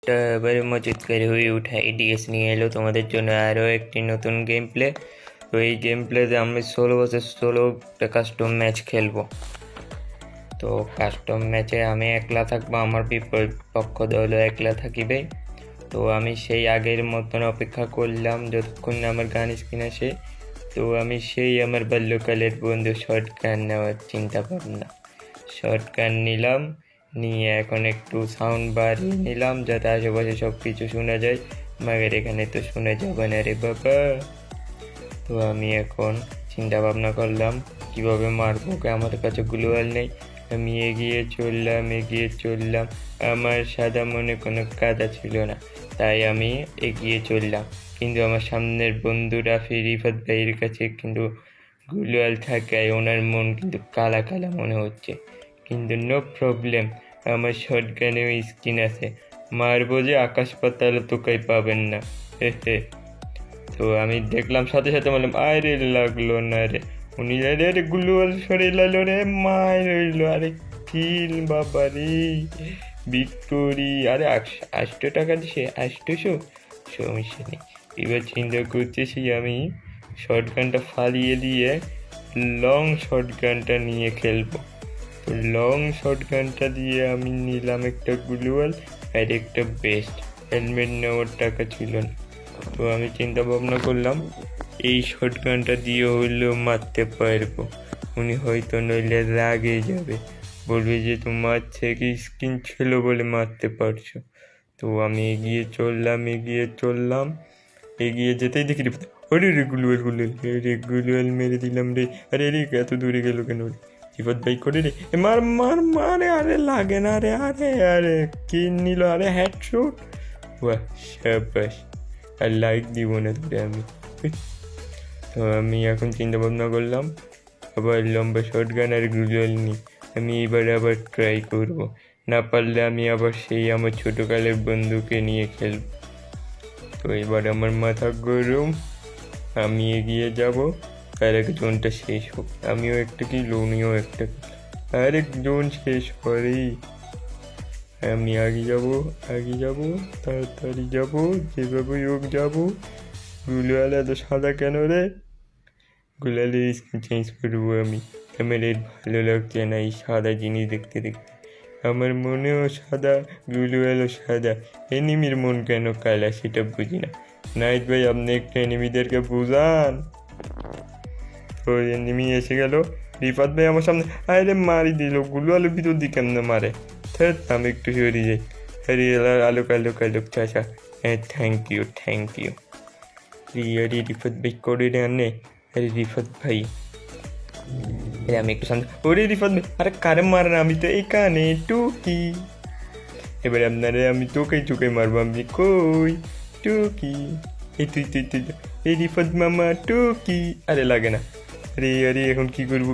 তো এবারে মজুদকারী হয়ে ওঠা ইডিএস নিয়ে এলো তোমাদের জন্য আরও একটি নতুন গেম প্লে। তো এই গেম প্লেতে আমি 16 কাস্টম ম্যাচ খেলবো। তো কাস্টম ম্যাচে আমি একলা থাকবো, আমার পক্ষ দলও একলা থাকিবে। তো আমি সেই আগের মতন অপেক্ষা করলাম যতক্ষণ না আমার গান স্ক্রিন আসে। তো আমি সেই আমার বাল্যকালের বন্ধু শর্ট গান নেওয়ার চিন্তা ভাবনা, শর্ট গান নিলাম, নিয়ে এখন একটু সাউন্ড বাড়িয়ে নিলাম যাতে আশেপাশে সব কিছু শোনা যায়। মাগের এখানে তো শোনা যাবে না রে বাবা। তো আমি এখন চিন্তা ভাবনা করলাম কিভাবে মারবো, আমার কাছে গ্লোয়াল নেই। আমি এগিয়ে চললাম, আমার সাদা মনে কোনো কাদা ছিল না, তাই আমি এগিয়ে চললাম। কিন্তু আমার সামনের বন্ধু রাফি রিফাত ভাইয়ের কাছে কিন্তু গ্লোয়াল থাকায় ওনার মন কিন্তু কালা কালা মনে হচ্ছে। কিন্তু নো প্রবলেম, আমার শর্টগানেও স্কিন আছে, মারবো যে আকাশ পাতাল তোকাই পাবেন না। হে হে। তো আমি দেখলাম সাথে সাথে বললাম আরে লাগলো না রে, উনি আরে আরে গ্লোয়াল সরে লালো রে, মায়ের রইলো। আরে কিল বাবা রে, ভিক্টোরি। আরে 800 টাকা দিছে, 800, সমস্যা নেই। এবার চিন্তা করতেছি আমি শর্ট গানটা ফালিয়ে দিয়ে লং শর্ট গানটা নিয়ে খেলবো। তো লং শর্ট গানটা দিয়ে আমি নিলাম একটা গ্লোয়াল আর একটা বেস্ট। হেলমেট নেওয়ার টাকা ছিল না। তো আমি চিন্তা ভাবনা করলাম এই শর্ট গানটা দিয়ে হইলেও মারতে পারবো। উনি হয়তো নইলে রাগে যাবে, বলবে যে তোমার থেকে স্কিন ছিল বলে মারতে পারছো। তো আমি এগিয়ে যেতেই দেখি ওরে রে গুলুয়াল মেরে দিলাম রে। আরে রে এত দূরে গেল কেন রে? বিপদ ভাই করে রে, মার মার মারে। আরে লাগে না রে, আরে আরে কে নিল? আরে হেডশট, বাহ শাবাশ। আর লাইক দিব না ধরে আমি। তো আমি এখন চিন্তা ভাবনা করলাম আবার লম্বা শর্ট গান আর গ্লুয়াল নিই। আমি এবার আবার ট্রাই করব, না পারলে আমি আবার সেই আমার ছোটোকালের বন্ধুকে নিয়ে খেলব। তো এবার আমার মাথা গরম, আমি এগিয়ে যাব। তার আগে জোনটা শেষ হোক, আমিও একটা কি লোনিও একটা। আরে জোন শেষ করেই আমি আগে যাব, তাড়াতাড়ি যাব, যেভাবে হোক যাব। গুলওয়ালা তো সাদা কেন রে? গুলালের স্কিন চেঞ্জ করবো আমি, আমার এর ভালো লাগছে না এই সাদা জিনিস দেখতে দেখতে। আমার মনেও সাদা, গুলওয়ালও সাদা, এনিমির মন কেন কালা সেটা বুঝি না। নাইট ভাই আপনি একটু এনিমিদেরকে বুঝান। তো এনিমি এসে গেল, রিফাত ভাই আমার সামনে আরে মারি দিল। গুলওয়ালের ভিতর দিয়ে কেমনে মারে? আমি একটু সরিয়ে যাই। আরে আলোক চাচা, হ্যাঁ থ্যাংক ইউ। আরে রিফাত ভাই করে রে আনে। আরে রিফাত ভাই, আমি একটু সামনে। ওরে রিফাত ভাই, আরে কারে মার না, আমি তো এখানে টুকি। এবারে আপনারে আমি তোকে মারবো। আমি কই টুকি? এই তুই এই রিফাত মামা টুকি। আরে লাগে না। আরে এখন কি করবো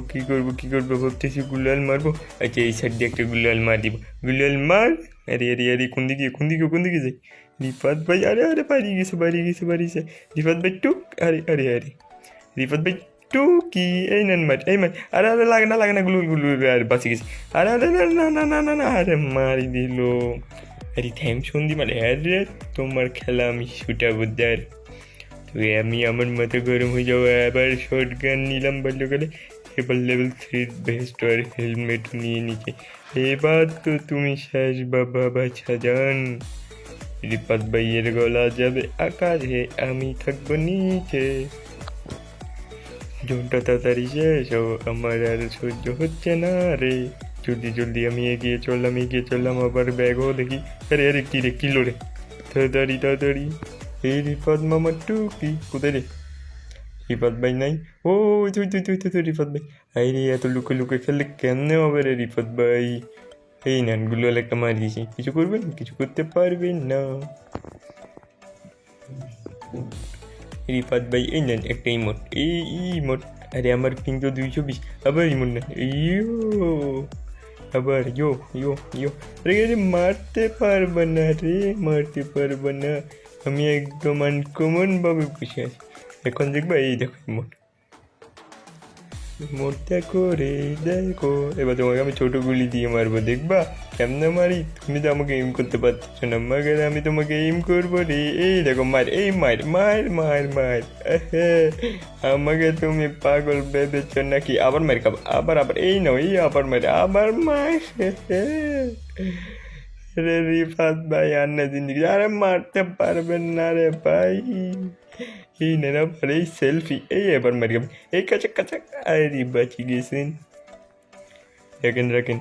ভাবতেছি। গুলাল মারবো। আচ্ছা এই সাইড দিয়ে একটা গুলাল মার দিব। গুলাল মার। আরে কোন দিকে যাই? রিফাত ভাই, আরে বাড়ি গেছে। রিফাত ভাই টুক। আরে রিফাত ভাই টুকি। এই নেন মার, এই মার। আরে লাগে না গুলু আর বাঁচি গেছি। আরে না আরে মারি দিল। আরে থ্যাংক সন্ধি মানে আরে তোমার খেলা আমি ছুটাবো দেয়। তো আমি আমার মাথা গরম হয়ে যাবো, আবার শর্ট গান নিলাম বাল্যকালে। এবার লেভেল 3 বেস্ট আর হেলমেট নিয়ে নিচে। এবার তো তুমি শেষ বাবা বাছা যান। রিপাত ভাইয়ের গলা যাবে আকাশে, আমি থাকবো নিচে। জোনটা তাড়াতাড়ি শেষ ও, আমার আর সহ্য হচ্ছে না রে। জলদি আমি এগিয়ে চললাম আবার ব্যাগও দেখি। আরে কি লো রে? তাড়াতাড়ি। এই রিফাত মামা টুকি কোথায় রে? রিফাত ভাই নাই। ও তুই রিফাত ভাই। আরে এত লুকে খেললে কেমনে হবে রে রিফাত ভাই? এই নেন গুলোয়াল একটা মারিয়েছি, কিছু করবেন? কিছু করতে পারবেন না। রিফাত ভাই এই নেন একটা ইমোট, এই ইমোট। আরে আমার পিং তো 220, আবার ইমোট নেন। আবার ইয়ো। আরে মারতে পারবে না। আমি একদম আনকমন ভাবে বসে আছি। এখন দেখবা, এই দেখো ইমোট। মোটা করে দেখো, এবার তোমাকে আমি ছোট গুলি দিয়ে মারবো, দেখবা কেমনে মারি। তুমি তো আমাকে এম করতে পারছো না, মাগার আমি তোমাকে এম করবো রে। এই দেখো মার, এই মার মার মার মার। আমাকে তুমি পাগল ভেবেছো নাকি? আবার মার খাবো, আবার আবার, এই নাও, এই আবার মার, আবার মার। রে রিফাত ভাই আর না জিন্দিগি, আরে মারতে পারবেন না রে ভাই। এই নেনা ভাই, এই সেলফি, এই এবার মারি খাবো, এই কাছে কাছে। আরে বাঁচি গেছেন, রাখেন রাখেন,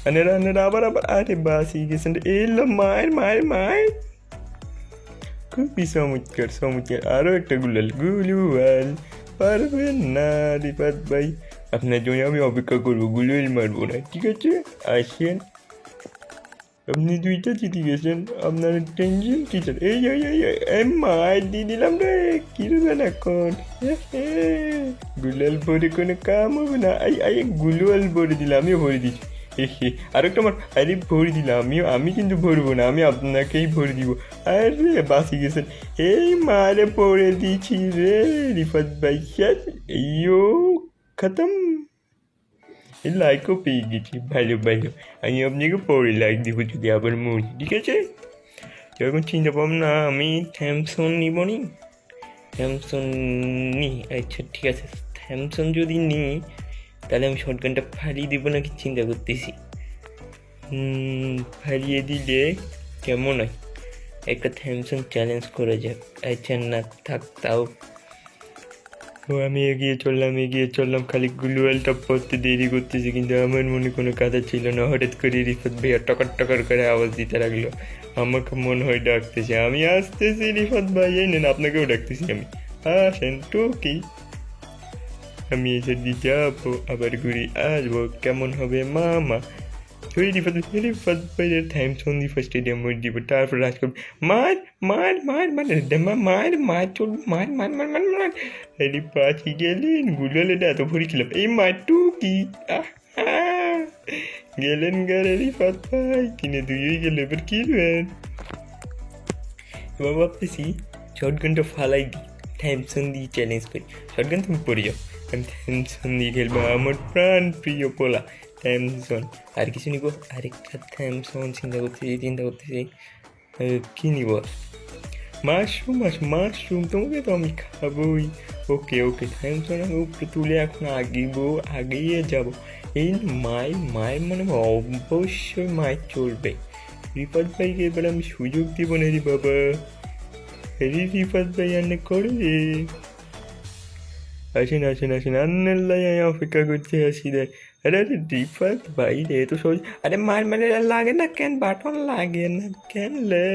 আনেরা আনেরা, আবার আবার, আরে বাঁচি গেছেন। এলো মায়ের মায়ের মায়ের, খুবই চমৎকার চমৎকার। আরো একটা গুলাল, গুলুয়াল পারবেন না রিফাত ভাই, আপনার জন্য আমি অপেক্ষা করবো, গুলুয়াল মারবো না, ঠিক আছে? আসেন, আপনি দুইটা জিতে গেছেন, আপনার টেনশন কিসের? এই এই এই এই মার দিয়ে দিলাম রে, কি রবেন এখন? গুলাল ভরে কোনো কাম হবে না। এই এই গুলাল ভরে দিলাম, আমিও ভরে দিচ্ছি। আরেকটা আমার, আরে ভরে দিলাম আমিও, আমি কিন্তু ভরবো না, আমি আপনাকেই ভরে দিব। আরে বাঁচি গেছেন, এই মারে পড়ে দিচ্ছি রে রিফাত ভাই, শেষ। ইয়ো খতম। এই লাইকও পেয়ে গেছি, ভালো ভালো। আমি আপনাকে পরে লাইক দিব যদি আবার মরি, ঠিক আছে? যখন চিন্তা ভাবনা, আমি থ্যামসন নিব নি, থ্যামসন নি, আচ্ছা ঠিক আছে, থ্যামসন যদি নিই তাহলে আমি শর্টগানটা ফাড়িয়ে দেবো নাকি চিন্তা করতেছি। ফাড়িয়ে দিলে কেমন হয়, একটা থ্যামসন চ্যালেঞ্জ করা যাক। আচ্ছা না থাক, তাও তো আমি এগিয়ে চললাম, খালি গুলুয়ালটা পড়তে দেরি করতেছি, কিন্তু আমার মনে কোনো কথা ছিল না। হঠাৎ করে রিফাত ভাইয়া টকার টকার করে আওয়াজ দিতে লাগলো, আমাকে মনে হয় ডাকতেছে, আমি আসতেছি রিফাত ভাই, এই নেন আপনাকেও ডাকতেছি আমি, আসেন টুকি। আমি এসে দিয়ে যাবো, আবার ঘুরে আসবো, কেমন হবে মামা? ওই রিফাত ভাইয়ের থ্যামসন দিব, স্টেডিয়াম দিব, তারপর রাজ করবো, মার মার মার মানে মার মার চল, মার মার মার মার মার। আরে পাখি গেলেন, গুলালে এত ভরি খেলাম, এই মার টুকি। গেলেন গারে রিফাত ভাই, কিনে দুই গেলে, এবার কিনবেন? এবার ভাবতেছি শর্টগানটা ফালাই দিই, থ্যামসন দিয়ে চ্যালেঞ্জ করি। শর্টগান তুমি পড়ে যাও, আমি থ্যামসন দিয়ে খেলবো, আমার প্রাণ প্রিয় পোলা থ্যামসন। আর কিছু নিব, আরেকটা থ্যামসন চিন্তা করতেছি কী নিব? মাশরুম, মাশরুম তোমাকে তো আমি খাবোই। ওকে ওকে, থ্যামসন আমি উপরে তুলে এখন আগিয়ে যাবো। এই মায়ের মানে অবশ্যই মায়ের চলবে। রিফাত ভাইকে এবার আমি সুযোগ দিব না রে বাবা, রিফাত ভাই আন্নে করে রে। আসেন আন্নের লাই অপেক্ষা করতে আসি রে। আরে রিফাত ভাই রে, তো সহজ, আরে মার মানে লাগে না কেন, বাটন লাগে না কেন লে?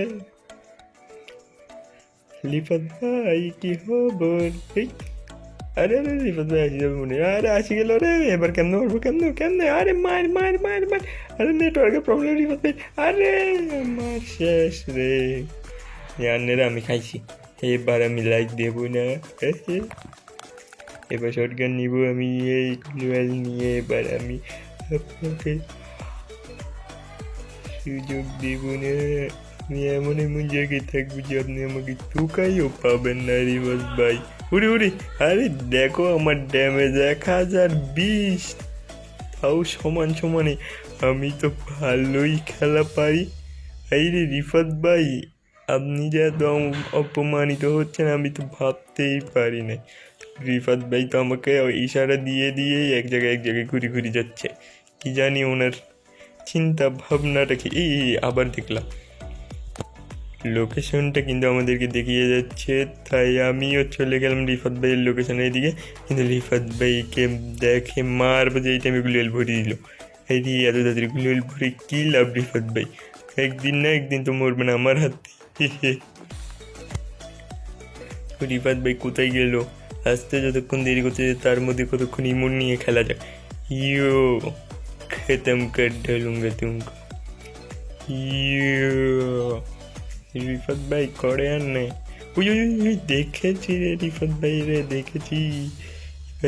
রিফাত ভাই কি খবর? এই আরে আরে রিফাত ভাই আসি যাবে মনে, আরে আসি গেল রে, এবার কেমনে মারবো, কেমনে? আরে মার মার মার মার, আরে নেটওয়ার্কের প্রবলেম রিফাত ভাই, আরে আমার শেষ রে। আন্নেরা আমি খাইছি, এবার আমি লাইক দেবো না। এবার শর্টগান নিব আমি, এই গ্লুয়াল নিয়ে এবার আমি আপনাকে সুযোগ দেব না। আমি এমন জায়গায় থাকবো যে আপনি আমাকে ঠুকাইও পাবেন না রিভাস ভাই। উড়ি আরে দেখো আমার ড্যামেজ 1020, তাও সমানে। আমি তো ভালোই খেলা পারি। এই রে রিফাত ভাই, আপনি যে এত অপমানিত হচ্ছেন আমি তো ভাবতেই পারি না। রিফাত ভাই তো আমাকে ইশারা দিয়েই এক জায়গায় ঘুরি যাচ্ছে, কি জানি ওনার চিন্তা ভাবনাটা কি। এই আবার দেখলাম লোকেশনটা কিন্তু আমাদেরকে দেখিয়ে যাচ্ছে, তাই আমিও চলে গেলাম রিফাত ভাইয়ের লোকেশনের দিকে। কিন্তু রিফাত ভাইকে দেখে মারবো যে এই টাইমে গুলিয়াল ভরি দিল। এই দিয়ে এত তাড়াতাড়ি গুলিয়াল ভরি কী লাভ রিফাত ভাই, একদিন না একদিন তো মরবে না আমার হাতে। রিফাত ভাই কোথায় গেল? আসতে যতক্ষণ দেরি করতে তার মধ্যে কতক্ষণ ইমোট নিয়ে খেলা যায়। ইয়ো খতম কর ডালুঙ্গা তুমকো। ইয়ো রিফাত ভাই করে আর নেই। ওই দেখেছি রে রিফাত ভাই রে, দেখেছি।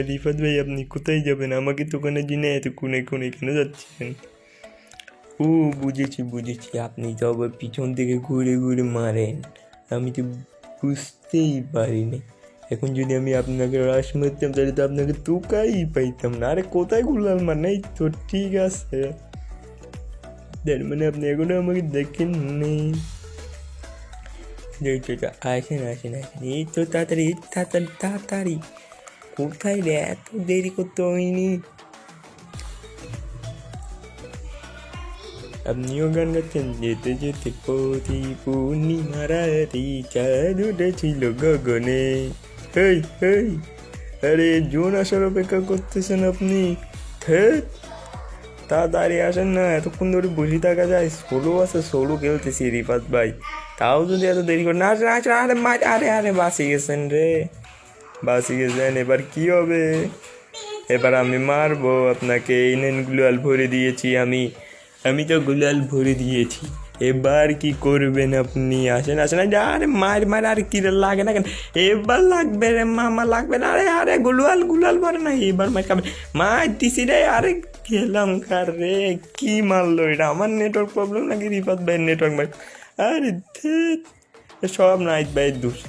রিফাত ভাই আপনি কোথায় যাবেন? আমাকে তো ওখানে জিনে এত কোনে কেন যাচ্ছেন? ও বুঝেছি, আপনি তো আবার পিছন থেকে ঘুরে মারেন, আমি তো বুঝতেই পারিনি। এখন যদি আমি আপনাকে রাশ মারতাম তাহলে তো আপনাকে তোকাই পাইতাম না। আরে কোথায় গুলাল মার নাই তো, ঠিক আছে, তার মানে আপনি এখনো আমাকে দেখেন নেই। আসেন আসেন আসেন, এই তো তাড়াতাড়ি তাড়াতাড়ি তাড়াতাড়ি, কোথায় রে, এত দেরি করতে হয়নি। আপনিও গান গাচ্ছেন, যেতে যেতে প্রতি পূর্ণিমা রাতি চাঁদ উঠেছিল গগনে। হেই হেই, আরে জোন আসার অপেক্ষা করতেছেন আপনি? তাড়াতাড়ি আসেন না, এতক্ষণ ধরে বসে থাকা যায়? সোলো আছে, সোলো খেলতেছি রিফাত ভাই, তাও যদি এত দেরি করে না আসেন। আসেন, আরে আরে আরে বাঁচি গেছেন রে, বাঁচি গেছেন। এবার কি হবে? এবার আমি মারবো আপনাকে। এই নেন গুলাল ভরে দিয়েছি আমি, আমি তো গুলাল ভরে দিয়েছি। এবার কি করবেন আপনি? আসেন আসেন, আরে মার মার, আর কি লাগে না কেন? এবার লাগবে রে মামা, লাগবে না। আরে আরে গুলাল গুলাল ভরে না, এবার মার খাবে। মার দিছি রে, আরে গেলাম কার রে, কি মারলো এটা? আমার নেটওয়ার্ক প্রবলেম নাকি রিফাত ভাইয়ের নেটওয়ার্ক ভাই? আরে সব নাহিদ ভাইয়ের দোষ।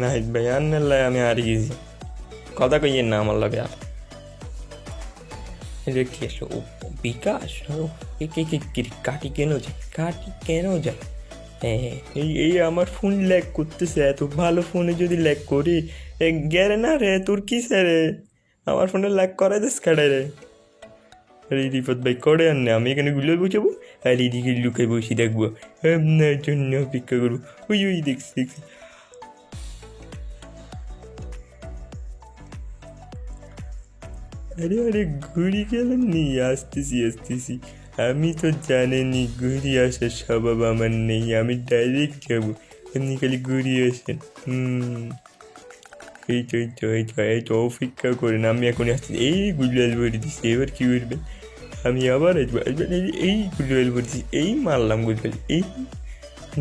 নাহিদ ভাই আর নেলাই আমি হারিয়ে গেছি, কথা কইয়েন না আমার লাগে। আর এটা কি আসলো? ও বিকাশ, কাটি কেন যায়, কাটি কেন যায়? হ্যাঁ, এই আমার ফোন ল্যাগ করতেছে। এত ভালো ফোনে যদি ল্যাগ করি, গেরে না রে তোর কি রে, আমার ফোনে ল্যাগ করাই দিস কাটাই রে। আরে রিফাত ভাই করে আন না, আমি এখানে গুলো বুঝাবো আর এদিকে লুকাই বসে দেখবো, আপনার জন্য অপেক্ষা করবো। ওই ওই দেখছি দেখছি। আরে আরে ঘুরি গেলেন নি, আসতেছি আসতেছি। আমি তো জানেনি ঘুরি আসার স্বভাব আমার নেই, আমি ডাইরেক্ট যাবো। এমনি খালি ঘুরি আসেন। এই তো এই তো এই তো এই তো অপেক্ষা করেন, আমি এখন আসছি। এই গুলাল ভরে দিচ্ছি, এবার কী করবেন? আমি আবার আসবো। এই গুলাল ভরে দিচ্ছি, এই মারলাম গুলাল। এই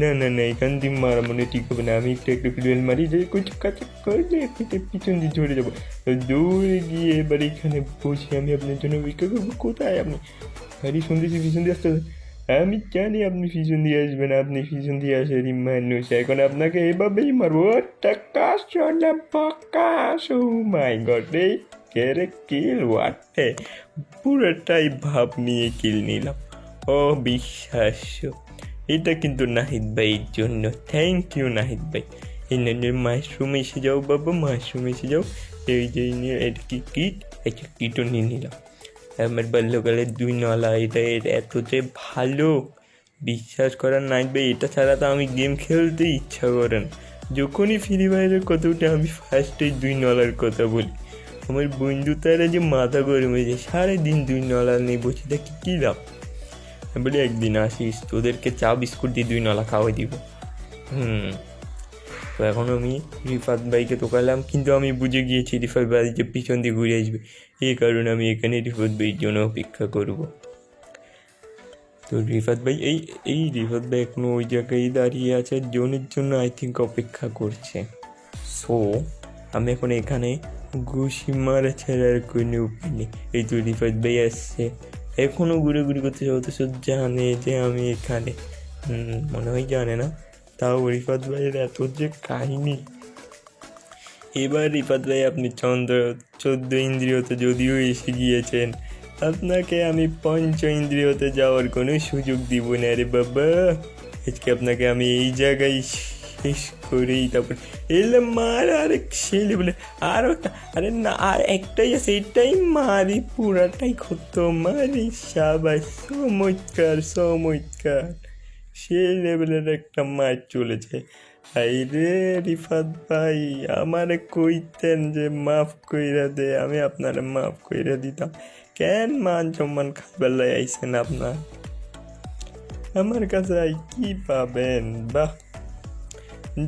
না না না, এখান দিয়ে মারা মনে ঠিক হবে না। আমি একটু একটু গুলাল মারি, যে কিছু কাছে করলে পিছন দিয়ে ঝরে যাবো। দৌড়ে গিয়ে এবার এখানে বসে আমি আপনার জন্য অপেক্ষা করবো। কোথায় আপনি? আরে শুনতেছি পিছন দিয়ে আসতে। আমি জানি আপনি পিছন দিয়ে আসবেন, আপনি পিছন দিয়ে আসারই মানুষ। এখন আপনাকে এভাবেই মারবো। টাকা সোনা বাকাশ, ও মাই গড, এই কেরে কিল ওয়াটে, পুরোটাই ভাব নিয়ে কিল নিলাম। অবিশ্বাস্য। এটা কিন্তু নাহিদ ভাইয়ের জন্য, থ্যাংক ইউ নাহিদ ভাই। এই মাশরুম এসে যাও বাবা, মাশরুম এসে যাও। এই যে নিয়ে এটা কি কিট, একটা কিটও নিয়ে নিলাম। আমার বাল্যকালের 2 নলা, এটা এত যে ভালো বিশ্বাস করার নাহিদ ভাই, এটা ছাড়া তো আমি গেম খেলতে ইচ্ছা করে না। যখনই ফ্রি ফায়ারের কথা উঠে আমি ফার্স্টেই 2 নলার কথা বলি। আমার বন্ধু তারা যে মাথা গরম হয়ে যায়, সারাদিন 2 নলা নিয়ে বসে থাকি, কী লাভ? আমি বলি একদিন আসিস, তোদেরকে চা বিস্কুট দিয়ে 2 নলা খাওয়াই দিব। তো এখন আমি রিফাত ভাইকে তোকালাম, কিন্তু আমি বুঝে গিয়েছি রিফাত ভাই যে পিছন দিয়ে ঘুরে আসবে, এই কারণে আমি এখানে রিফাত ভাইয়ের জন্য অপেক্ষা করব। তো রিফাত ভাই এই রিফাত ভাই এখনো ওই জায়গায় দাঁড়িয়ে আছে, জোনের জন্য আই থিঙ্ক অপেক্ষা করছে। সো আমি এখন এখানে ঘুষি মারা ছাড়ার কোনো উপায় নেই। এই তো রিফাত ভাই আসছে, এখনও ঘুরে ঘুরে করতে যাবো, তো জানে যে আমি এখানে, মনে হয় জানে না। তাও রিফাত ভাইয়ের এত যে কাহিনী। এবার রিফাত ভাই আপনি 14 ইন্দ্রিয়তে যদিও এসে গিয়েছেন, আপনাকে আমি 5 ইন্দ্রিয়তে যাওয়ার কোনো সুযোগ দিব না রে বাবা। আজকে আপনাকে আমি এই জায়গায় শেষ করেই তারপর এলে মার আরেক ছেলে বলে আরও, আরে না আর একটাই আছে, এটাই মারি, পুরাটাই ক্ষত মারি। সাবাস, চমৎকার চমৎকার, সে লেভেলের একটা মাছ চলেছে। হাই রে রিফাত ভাই, আমারে কইতেন যে মাফ কইরা দে, আমি আপনারে মাফ কইরা দিতাম। কেন মান সম্মান খাবার লাই আইসেন আপনার আমার কাছে? কি পাবেন? বাহ,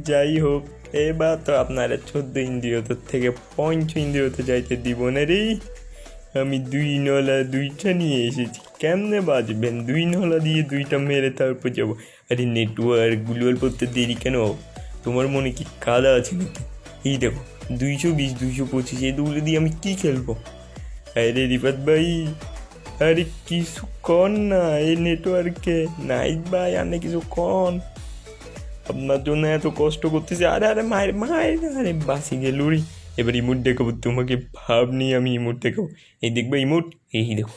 যাই হোক, এবার তো আপনারা 14 ইন্দ্রিয়তের থেকে 5 ইন্দ্রিয়তে যাইতে দিব না রে। আমি 2 নলা 2টা নিয়ে এসেছি, কেমনে বাজবেন? 2 নলা দিয়ে 2টা মেরে তারপর যাবো। আরে নেটওয়ার্ক গুলোল করতে দেরি কেন? তোমার মনে কি কাদা আছে নাকি? এই দেখো 220 225, এই দুগুলো দিয়ে আমি কি খেলবো? আরে রিফাত ভাই, আরে কিছু কন না এই নেটওয়ার্কে। নাইট ভাই, আনে কিছু কন। আপনার জন্য এত কষ্ট করতেছি। আরে আরে মায়ের মায়ের আরে বাসি গেল রে। এবার ইমোট দেখাবো তোমাকে, ভাব নিয়ে আমি ইমোট দেখাবো। এই দেখবে ইমোট, এই দেখো,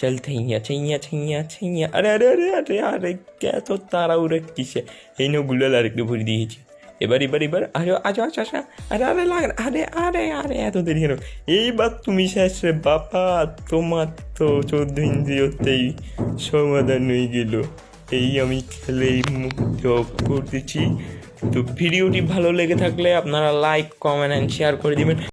চল থাইয়া ছাইয়া ছাইয়া ছাইয়া। আরে আরে আরে আরে আরে এত তাড়াহুড়া কিসে? এই নো গুলাল আরেকটু ভরে দিয়েছি। এবার এবার এবার আরে আচ্ছা আচ্ছা আচ্ছা, আরে আরে লাগ, আরে আরে আরে এত দেরি কেন? এইবার তুমি শেষ রে বাবা, তোমার তো 14 ইন্দ্রিয়তেই সমাধান হয়ে গেল। এই আমি খেলেই মুক্ত করতেছি। তো ভিডিওটি ভালো লেগে থাকলে আপনারা লাইক, কমেন্ট অ্যান্ড শেয়ার করে দিবেন।